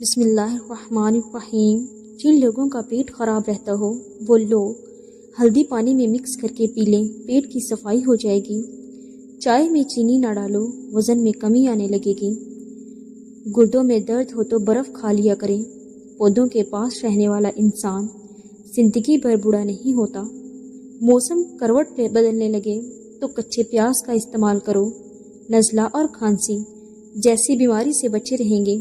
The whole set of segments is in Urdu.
بسم اللہ الرحمن الرحیم۔ جن لوگوں کا پیٹ خراب رہتا ہو وہ لوگ ہلدی پانی میں مکس کر کے پی لیں، پیٹ کی صفائی ہو جائے گی۔ چائے میں چینی نہ ڈالو، وزن میں کمی آنے لگے گی۔ گردوں میں درد ہو تو برف کھا لیا کریں۔ پودوں کے پاس رہنے والا انسان زندگی بھر بوڑھا نہیں ہوتا۔ موسم کروٹ بدلنے لگے تو کچے پیاز کا استعمال کرو۔ نزلہ اور کھانسی جیسی بیماری سے بچے رہیں گے۔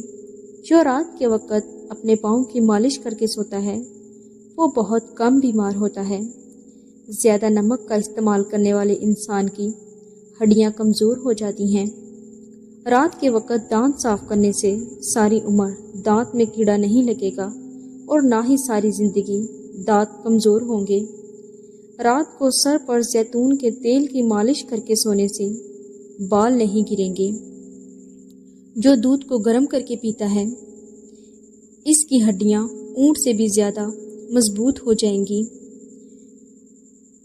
جو رات کے وقت اپنے پاؤں کی مالش کر کے سوتا ہے وہ بہت کم بیمار ہوتا ہے۔ زیادہ نمک کا استعمال کرنے والے انسان کی ہڈیاں کمزور ہو جاتی ہیں۔ رات کے وقت دانت صاف کرنے سے ساری عمر دانت میں کیڑا نہیں لگے گا اور نہ ہی ساری زندگی دانت کمزور ہوں گے۔ رات کو سر پر زیتون کے تیل کی مالش کر کے سونے سے بال نہیں گریں گے۔ جو دودھ کو گرم کر کے پیتا ہے اس کی ہڈیاں اونٹ سے بھی زیادہ مضبوط ہو جائیں گی۔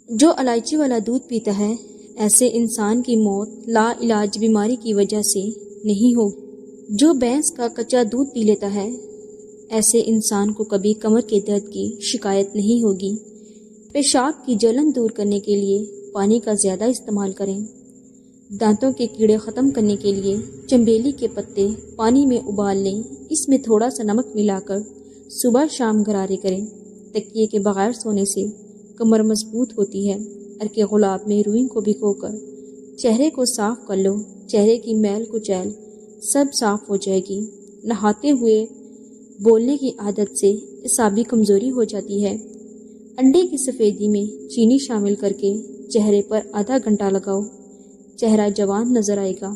جو الائچی والا دودھ پیتا ہے ایسے انسان کی موت لا علاج بیماری کی وجہ سے نہیں ہوگی۔ جو بھینس کا کچا دودھ پی لیتا ہے ایسے انسان کو کبھی کمر کے درد کی شکایت نہیں ہوگی۔ پیشاب کی جلن دور کرنے کے لیے پانی کا زیادہ استعمال کریں۔ دانتوں کے کیڑے ختم کرنے کے لیے چنبیلی کے پتے پانی میں ابال لیں، اس میں تھوڑا سا نمک ملا کر صبح شام غرارے کریں۔ تکیے کے بغیر سونے سے کمر مضبوط ہوتی ہے۔ عرق گلاب میں روئی کو بھگو کر چہرے کو صاف کر لو، چہرے کی میل کچیل سب صاف ہو جائے گی۔ نہاتے ہوئے بولنے کی عادت سے اعصابی کمزوری ہو جاتی ہے۔ انڈے کی سفیدی میں چینی شامل کر کے چہرے پر آدھا گھنٹہ لگاؤ، چہرہ جوان نظر آئے گا۔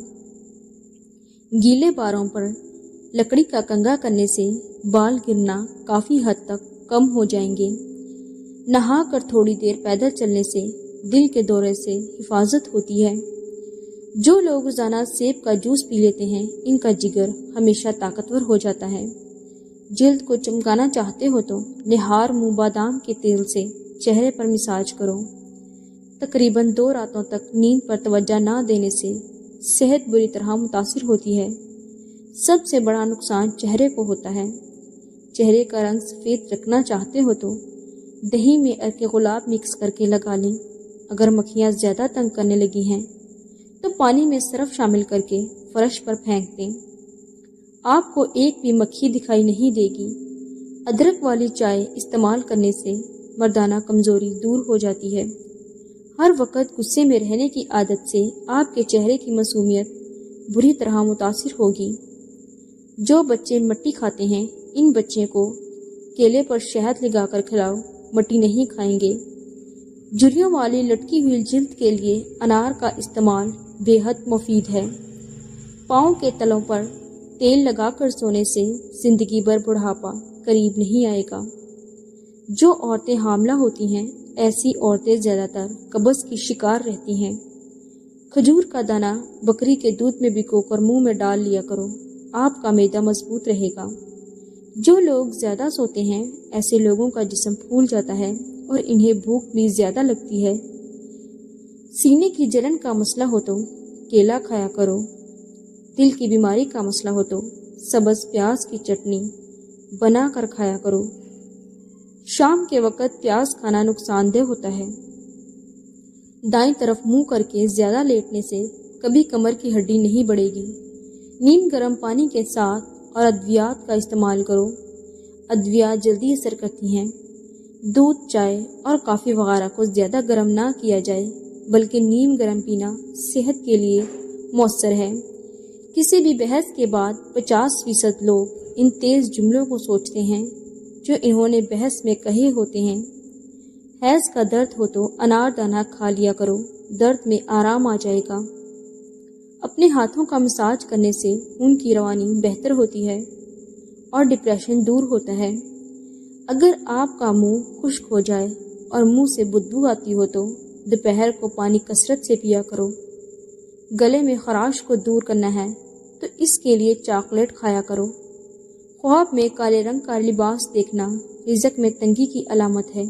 گیلے بالوں پر لکڑی کا کنگھا کرنے سے بال گرنا کافی حد تک کم ہو جائیں گے۔ نہا کر تھوڑی دیر پیدل چلنے سے دل کے دورے سے حفاظت ہوتی ہے۔ جو لوگ روزانہ سیب کا جوس پی لیتے ہیں ان کا جگر ہمیشہ طاقتور ہو جاتا ہے۔ جلد کو چمکانا چاہتے ہو تو نہار منہ بادام کے تیل سے چہرے پر مساج کرو۔ تقریباً 2 راتوں تک نیند پر توجہ نہ دینے سے صحت بری طرح متاثر ہوتی ہے۔ سب سے بڑا نقصان چہرے کو ہوتا ہے۔ چہرے کا رنگ سفید رکھنا چاہتے ہو تو دہی میں عرق گلاب مکس کر کے لگا لیں۔ اگر مکھیاں زیادہ تنگ کرنے لگی ہیں تو پانی میں سرف شامل کر کے فرش پر پھینک دیں، آپ کو ایک بھی مکھی دکھائی نہیں دے گی۔ ادرک والی چائے استعمال کرنے سے مردانہ کمزوری دور ہو جاتی ہے۔ ہر وقت غصے میں رہنے کی عادت سے آپ کے چہرے کی معصومیت بری طرح متاثر ہوگی۔ جو بچے مٹی کھاتے ہیں ان بچے کو کیلے پر شہد لگا کر کھلاؤ، مٹی نہیں کھائیں گے۔ جھریوں والی لٹکی ہوئی جلد کے لیے انار کا استعمال بے حد مفید ہے۔ پاؤں کے تلوں پر تیل لگا کر سونے سے زندگی بھر بڑھاپا قریب نہیں آئے گا۔ جو عورتیں حاملہ ہوتی ہیں ایسی عورتیں زیادہ تر قبض کی شکار رہتی ہیں۔ کھجور کا دانہ بکری کے دودھ میں بھگو کر منہ میں ڈال لیا کرو، آپ کا معدہ مضبوط رہے گا۔ جو لوگ زیادہ سوتے ہیں ایسے لوگوں کا جسم پھول جاتا ہے اور انہیں بھوک بھی زیادہ لگتی ہے۔ سینے کی جلن کا مسئلہ ہو تو کیلا کھایا کرو۔ دل کی بیماری کا مسئلہ ہو تو سبز پیاز کی چٹنی بنا کر کھایا کرو۔ شام کے وقت پیاز کھانا نقصان دہ ہوتا ہے۔ دائیں طرف منہ کر کے زیادہ لیٹنے سے کبھی کمر کی ہڈی نہیں بڑھے گی۔ نیم گرم پانی کے ساتھ اور ادویات کا استعمال کرو۔ ادویات جلدی اثر کرتی ہیں۔ دودھ، چائے اور کافی وغیرہ کو زیادہ گرم نہ کیا جائے بلکہ نیم گرم پینا صحت کے لیے مؤثر ہے۔ کسی بھی بحث کے بعد 50% لوگ ان تیز جملوں کو سوچتے ہیں جو انہوں نے بحث میں کہے ہوتے ہیں۔ حیض کا درد ہو تو انار دانہ کھا لیا کرو، درد میں آرام آ جائے گا۔ اپنے ہاتھوں کا مساج کرنے سے خون کی روانی بہتر ہوتی ہے اور ڈپریشن دور ہوتا ہے۔ اگر آپ کا منہ خشک ہو جائے اور منہ سے بدبو آتی ہو تو دوپہر کو پانی کثرت سے پیا کرو۔ گلے میں خراش کو دور کرنا ہے تو اس کے لیے چاکلیٹ کھایا کرو۔ خواب میں کالے رنگ کا لباس دیکھنا رزق میں تنگی کی علامت ہے۔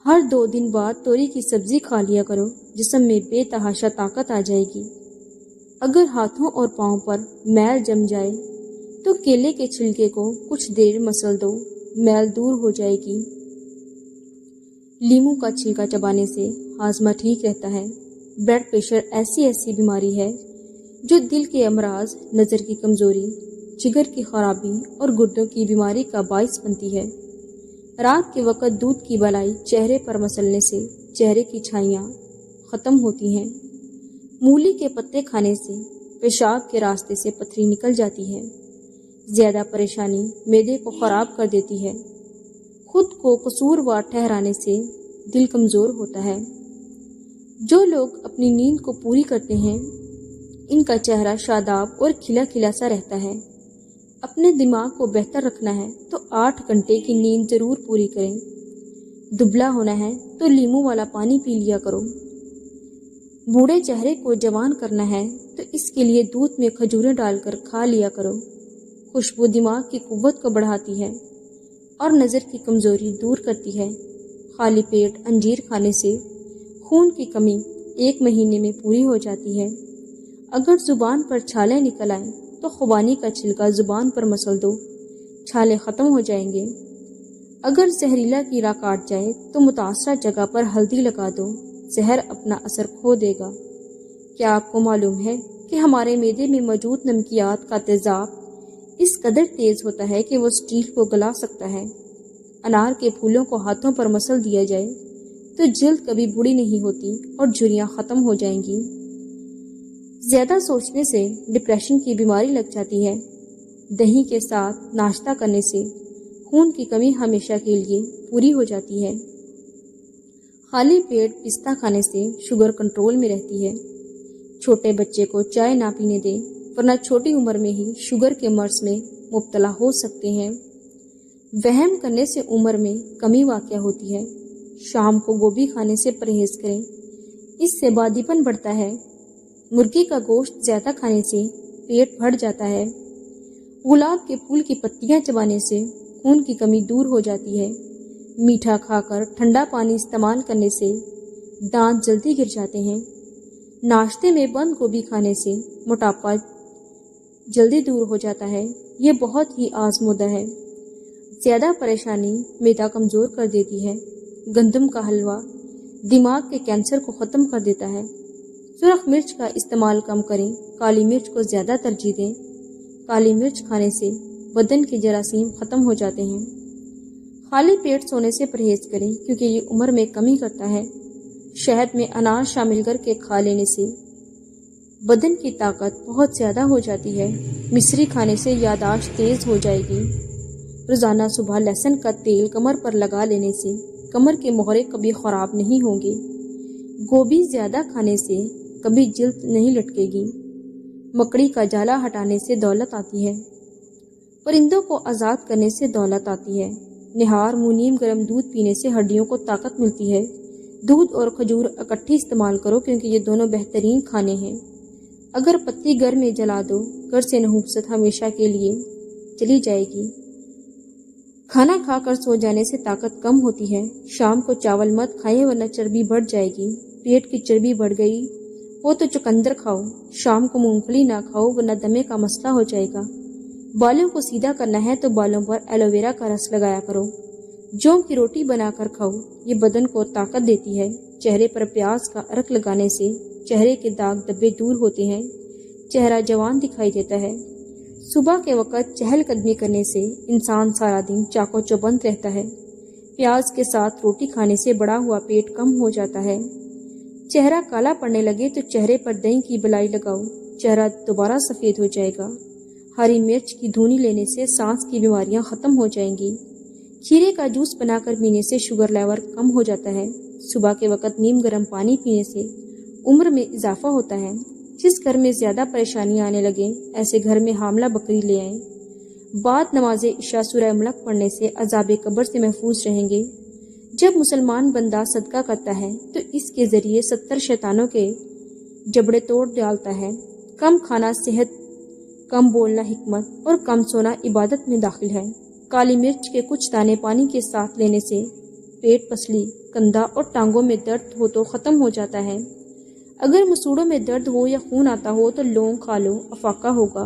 ہر 2 دن بعد توری کی سبزی کھا لیا کرو، جسم میں بے تحاشا طاقت آ جائے گی۔ اگر ہاتھوں اور پاؤں پر میل جم جائے تو کیلے کے چھلکے کو کچھ دیر مسل دو، میل دور ہو جائے گی۔ لیموں کا چھلکا چبانے سے ہاضمہ ٹھیک رہتا ہے۔ بلڈ پریشر ایسی بیماری ہے جو دل کے امراض، نظر کی کمزوری، جگر کی خرابی اور گردوں کی بیماری کا باعث بنتی ہے۔ رات کے وقت دودھ کی بلائی چہرے پر مسلنے سے چہرے کی چھائیاں ختم ہوتی ہیں۔ مولی کے پتے کھانے سے پیشاب کے راستے سے پتھری نکل جاتی ہے۔ زیادہ پریشانی معدے کو خراب کر دیتی ہے۔ خود کو قصوروار ٹھہرانے سے دل کمزور ہوتا ہے۔ جو لوگ اپنی نیند کو پوری کرتے ہیں ان کا چہرہ شاداب اور کھلا کھلا سا رہتا ہے۔ اپنے دماغ کو بہتر رکھنا ہے تو 8 گھنٹے کی نیند ضرور پوری کریں۔ دبلا ہونا ہے تو لیموں والا پانی پی لیا کرو۔ بوڑھے چہرے کو جوان کرنا ہے تو اس کے لیے دودھ میں کھجوریں ڈال کر کھا لیا کرو۔ خوشبو دماغ کی قوت کو بڑھاتی ہے اور نظر کی کمزوری دور کرتی ہے۔ خالی پیٹ انجیر کھانے سے خون کی کمی 1 مہینے میں پوری ہو جاتی ہے۔ اگر زبان پر چھالے نکل آئیں تو خوبانی کا چھلکا زبان پر مسل دو، چھالے ختم ہو جائیں گے۔ اگر زہریلا کیڑا کاٹ جائے تو متاثرہ جگہ پر ہلدی لگا دو، زہر اپنا اثر کھو دے گا۔ کیا آپ کو معلوم ہے کہ ہمارے معدے میں موجود نمکیات کا تیزاب اس قدر تیز ہوتا ہے کہ وہ اسٹیل کو گلا سکتا ہے؟ انار کے پھولوں کو ہاتھوں پر مسل دیا جائے تو جلد کبھی بوڑھی نہیں ہوتی اور جھریاں ختم ہو جائیں گی۔ زیادہ سوچنے سے ڈپریشن کی بیماری لگ جاتی ہے۔ دہی کے ساتھ ناشتہ کرنے سے خون کی کمی ہمیشہ کے لیے پوری ہو جاتی ہے۔ خالی پیٹ پستہ کھانے سے شوگر کنٹرول میں رہتی ہے۔ چھوٹے بچے کو چائے نہ پینے دیں ورنہ چھوٹی عمر میں ہی شوگر کے مرض میں مبتلا ہو سکتے ہیں۔ وہم کرنے سے عمر میں کمی واقع ہوتی ہے۔ شام کو گوبھی کھانے سے پرہیز کریں، اس سے بادی پن بڑھتا ہے۔ مرغی کا گوشت زیادہ کھانے سے پیٹ بھر جاتا ہے۔ گلاب کے پھول کی پتیاں چبانے سے خون کی کمی دور ہو جاتی ہے۔ میٹھا کھا کر ٹھنڈا پانی استعمال کرنے سے دانت جلدی گر جاتے ہیں۔ ناشتے میں بند گوبھی کھانے سے موٹاپا جلدی دور ہو جاتا ہے۔ یہ بہت ہی آزمودہ ہے۔ زیادہ پریشانی معدہ کمزور کر دیتی ہے۔ گندم کا حلوہ دماغ کے کینسر کو ختم کر دیتا ہے۔ سرخ مرچ کا استعمال کم کریں، کالی مرچ کو زیادہ ترجیح دیں۔ کالی مرچ کھانے سے بدن کے جراثیم ختم ہو جاتے ہیں۔ خالی پیٹ سونے سے پرہیز کریں کیونکہ یہ عمر میں کمی کرتا ہے۔ شہد میں انار شامل کر کے کھا لینے سے بدن کی طاقت بہت زیادہ ہو جاتی ہے۔ مصری کھانے سے یادداشت تیز ہو جائے گی۔ روزانہ صبح لہسن کا تیل کمر پر لگا لینے سے کمر کے مہرے کبھی خراب نہیں ہوں گے۔ گوبھی زیادہ کھانے سے کبھی جلد نہیں لٹکے گی۔ مکڑی کا جالا ہٹانے سے دولت آتی ہے۔ پرندوں کو آزاد کرنے سے دولت آتی ہے۔ نہار منہ نیم گرم دودھ پینے سے ہڈیوں کو طاقت ملتی ہے۔ دودھ اور کھجور اکٹھی استعمال کرو کیونکہ یہ دونوں بہترین کھانے ہیں۔ اگر پتی گھر میں جلا دو، گھر سے نحوست ہمیشہ کے لیے چلی جائے گی۔ کھانا کھا کر سو جانے سے طاقت کم ہوتی ہے۔ شام کو چاول مت کھائیں ورنہ چربی بڑھ جائے گی۔ پیٹ کی چربی بڑھ گئی ہو تو چقندر کھاؤ۔ شام کو مونگ پھلی نہ کھاؤ ورنہ دمے کا مسئلہ ہو جائے گا۔ بالوں کو سیدھا کرنا ہے تو بالوں پر ایلو ویرا کا رس لگایا کرو۔ جو کی روٹی بنا کر کھاؤ، یہ بدن کو طاقت دیتی ہے۔ چہرے پر پیاز کا عرق لگانے سے چہرے کے داغ دبے دور ہوتے ہیں، چہرہ جوان دکھائی دیتا ہے۔ صبح کے وقت چہل قدمی کرنے سے انسان سارا دن چاق و چوبند رہتا ہے۔ پیاز کے ساتھ روٹی کھانے سے بڑا ہوا پیٹ کم ہو جاتا ہے۔ چہرہ کالا پڑنے لگے تو چہرے پر دہی کی بلائی لگاؤ، چہرہ دوبارہ سفید ہو جائے گا۔ ہری مرچ کی دھونی لینے سے سانس کی بیماریاں ختم ہو جائیں گی۔ کھیرے کا جوس بنا کر پینے سے شوگر لیول کم ہو جاتا ہے۔ صبح کے وقت نیم گرم پانی پینے سے عمر میں اضافہ ہوتا ہے۔ جس گھر میں زیادہ پریشانیاں آنے لگیں ایسے گھر میں حاملہ بکری لے آئیں۔ بعد نماز عشاء سورہ ملک پڑھنے سے عذاب قبر سے محفوظ رہیں گے۔ جب مسلمان بندہ صدقہ کرتا ہے تو اس کے ذریعے 70 شیطانوں کے جبڑے توڑ ڈالتا ہے۔ کم کھانا صحت، کم بولنا حکمت اور کم سونا عبادت میں داخل ہے۔ کالی مرچ کے کچھ دانے پانی کے ساتھ لینے سے پیٹ، پسلی، کندھا اور ٹانگوں میں درد ہو تو ختم ہو جاتا ہے۔ اگر مسوڑوں میں درد ہو یا خون آتا ہو تو لونگ کھا لو، افاقہ ہوگا۔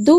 2